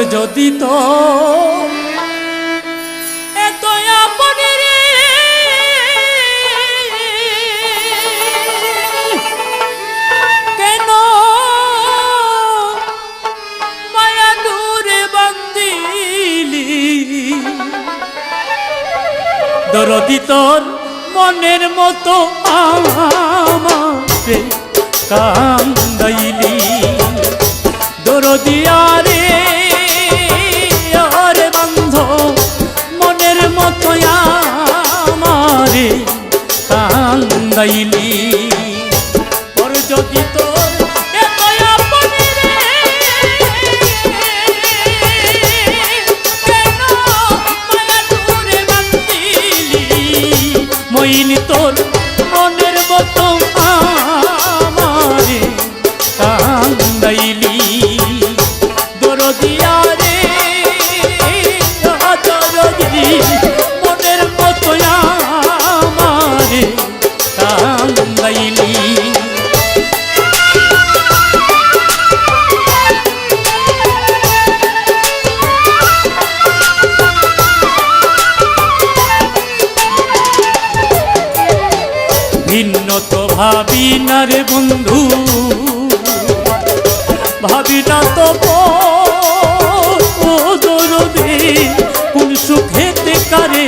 যদি তো এত আপন রে কেন মায়া দূরে বান্দিলি দরদি তোর মনের মতো আমারে কান্দাইলি দরদিয়ারে আরে বন্ধ মনের মতো আমারে কান্দাইলি তোর যদি তোর এত আপন রে কেন মায়া দূরে বান্ধিলি মইনি তোর মনের মতো আমারে কান্দাইলি দরদিয়ারে দরদি মনের মতো আমারে কান্দাইলি ভিন্ন তো ভাবি না রে বন্ধু ভাবি না তো দরদে কোন সুখেতে কারে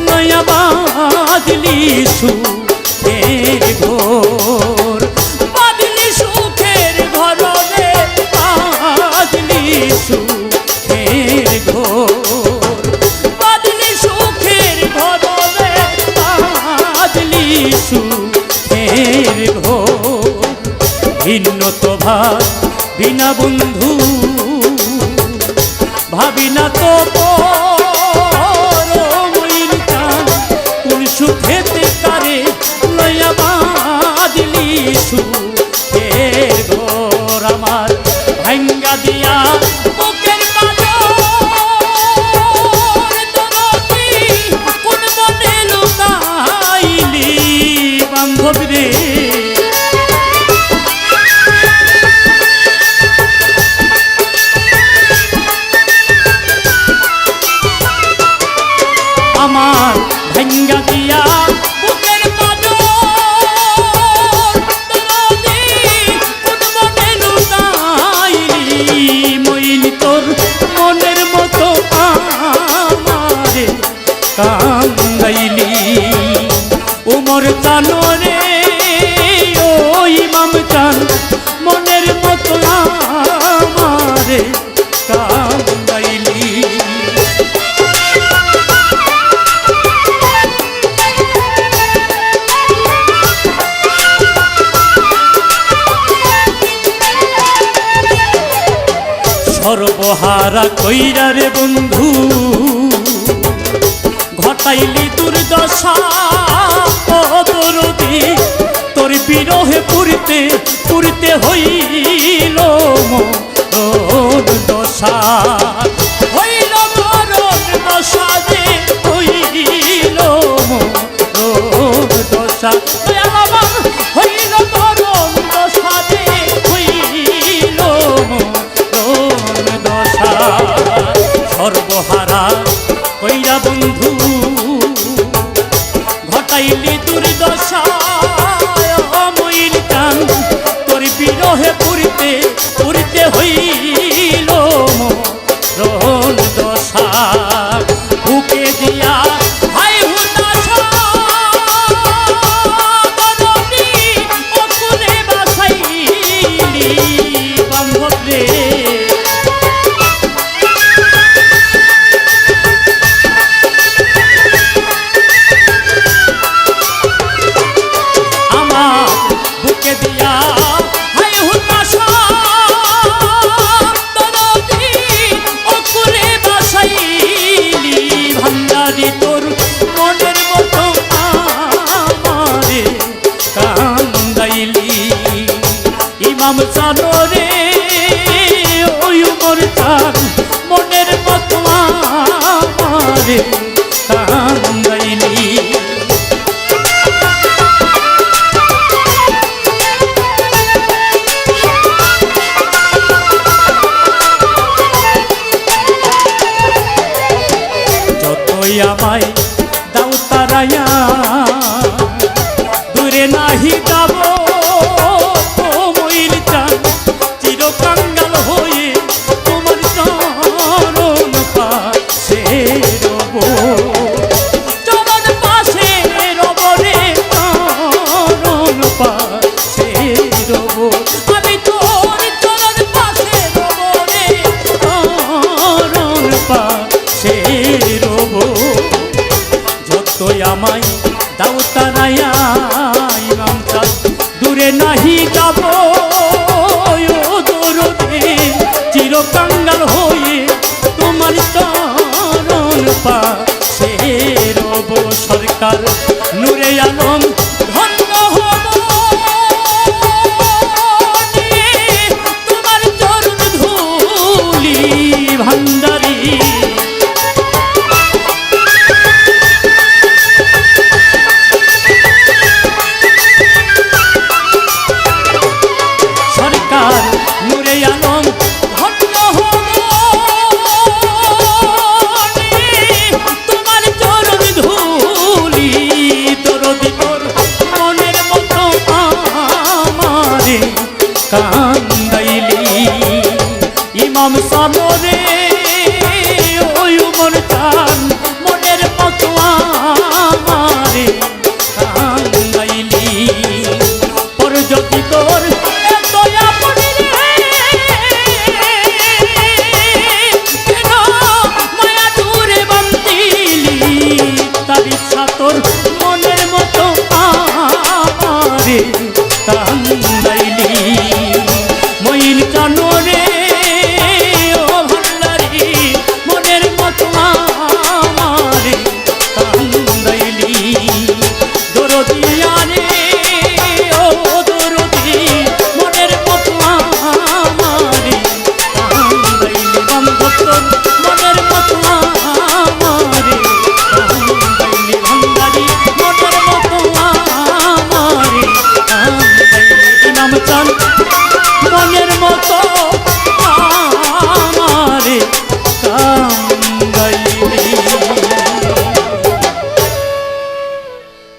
নয়া বাদলি সুখের ঘর বাদলি সুখের ঘর রে বাদলি সুখের ঘর বাদলি সুখের ঘর রে বাদলি সুখের ঘর ভিন্ন তো ভাবি না বন্ধু ভাবি না তো কোন সুখেতে তারে লইয়া বাঁধলি সুখের ঘর আমার ভাঙ্গা দিয়া বুকের কোন মনে লুকাইলি বান্ধব রে আমার ভাঙ্গা দিয়া বুকের দরদি কোন মনে লুকাইলি মইনি তোর মনের মতো আমারে কান্দাইলি উমর চানো রে ও ইমাম চান মনের মতো আমারে কান্দাইলি সর্বহারা কইরা রে বন্ধু ঘটাইলি দুর্দশা ও দরদি তোর বিরহে পুরিতে পুরিতে হইল মরণ দশা হইল মরণ দশা রে হইল মরণ দশা হইল মরণ দশা রে হইল সর্বহারা কইরা বন্ধু ঘটাইলি দুর্দশা মইর টান তোর বিরহে পুরিতে পুরিতে হইল মরণ দশা বুকে দিয়া হাই হুতাশা দরদি অকুলে বাসাইলি বান্ধব রে ইমাম চানো রে ওই উমর চান মনের মতো আমারে কান্দাইলি আমায় দাও তারাইয়া দূরে নাহি যাব মইল চান চিরকাঙ্গাল হয়ে তোমার চরণ পাশে রব চরণ পাশে রব রে চরণ পাশে রব আমি তোর চরণ পাশে রব রে চরণ পাশে রব যতই আমায় দাও তারাইয়া ইমাম চাঁদ দূরে নাহি যাব দরদে চিরকাঙ্গাল হয়ে তোমার চরণ পাশে রব সরকার